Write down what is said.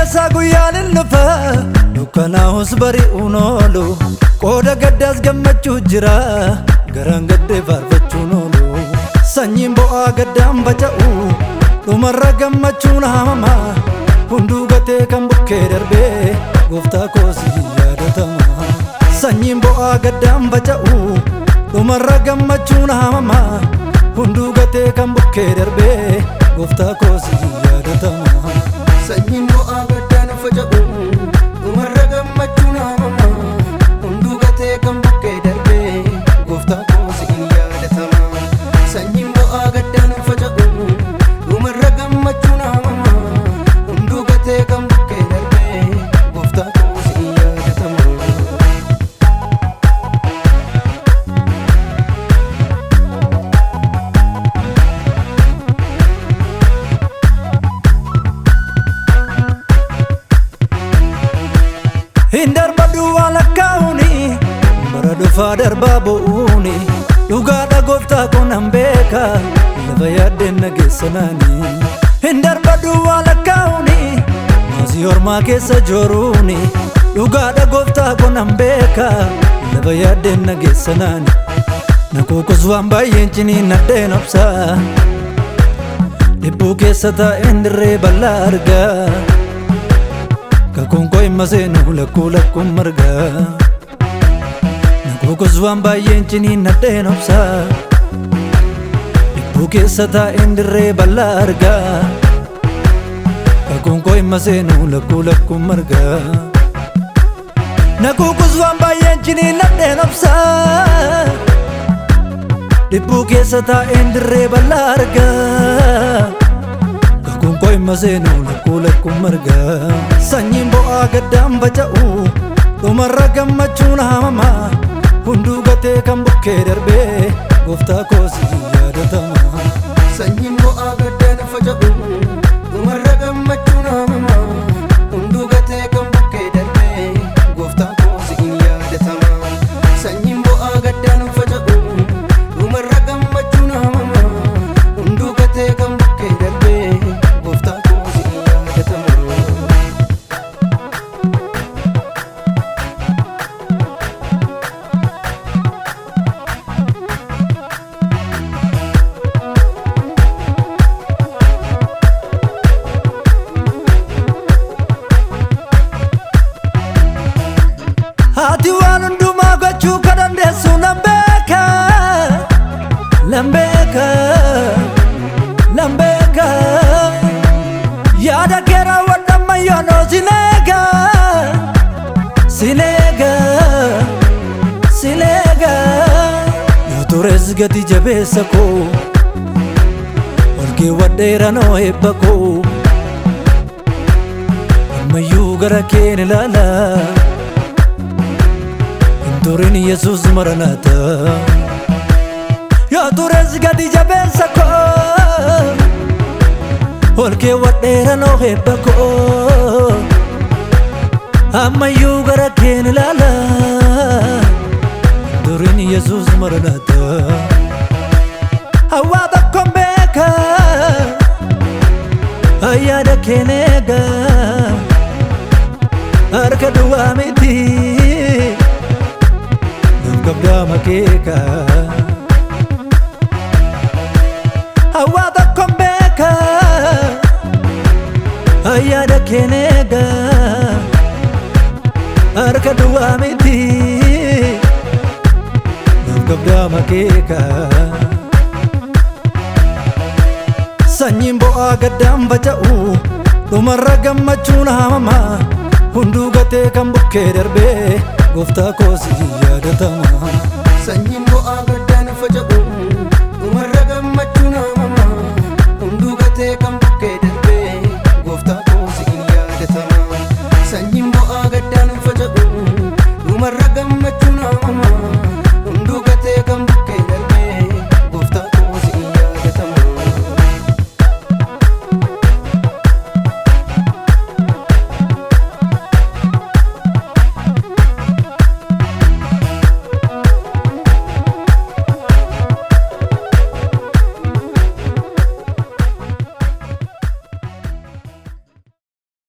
keessa guyyaan hin dhufa dukkanaa'us bari'uun oolu qooda gaddaas gammachuu jira garaan gaddee faarfachuun oolu sanyiin bo'aa gaddaan baca'u dhumarra gammachuun haamama hunduu gatee kan bukkee darbee gooftaa koosii yaadatama sanyiin bo'aa gaddaan baca'u dhumarra gammachuun haamama hunduu gatee kan bukkee darbee gooftaa koosii yaadatama sanyiin bo'aa gaddaan faca'u dhumarra gammachuun haamama hunduu gatee kan bukkee darbee gooftaa koosii yaadatama sanyiin bo'aa gaddaan faca'u dhumarra gammachuun haamama hunduu gatee kan bukkee darbee gooftaa koosii yaadatama Hindarbadu walakkaa'uni bara dhufaa darbaa bo'uuni dhugaadha gooftaa konan beeka lafa yaaddeen nageessanaani hindarbadu walakkaa'uni maasii ormaa keessa jooruuni dhugaadha gooftaa konan beeka lafa yaaddeen nageessanaani nakuukus waan baay'een ciniin nadheen obsaa dhibbuu keessa taa'een dirree bal'aa argaa kakunko immasenu lakkuun marga nakuukus waan baay'een ciniin nadheen obsaa dhibbuu keessa taa'een dirree bal'aa argaa kakunko immasenu lakkuun marga nakuukus waan baay'een ciniin nadheen obsaa dhibbuu keessa taa'een dirree bal'aa argaa kakunko immasenu lakkuun marga sanyiin bo'aa gaddaan baca'u dhumarra gammachuun haamama hunduu gatee kan bukkee darbee gooftaa koosii yaadatama sanyiin bo'aa gaddaan faca'u dhumarra gammachuun haamama hunduu gatee kan bukkee darbee gooftaa koosii yaadatama sanyiin bo'aa gaddaan faca'u dhumarra gammachuun haamama hunduu gatee kan bukkee darbee gooftaa koosii yaadatama Haati waan hundumaa gochuu kan dandeessu lambeeka yaada kee raawwadha mayyoonoo sileega yoo tures gati jabeessa koo olkee wadheeranoo eebba koo ammayyuu gara keen ilaala Turin Yesus maranata Yo tures gadi jabeessa koo olkee wadheeranoo eebba koo ammayyuu gara keen ilaala Turin Yesus maranata hawaa tokkon beeka ayyaada keen eega harka duwwaa miti Gabdaa makeeka hawaa tokkon beeka ayyaada keen eega harka duwwaa miti gabdaa makeeka sanyiin bo'aa gaddaan baca'u dhumarra gammachuun haamama hunduu gatee kan bukkee darbee gooftaa koosii yaadatama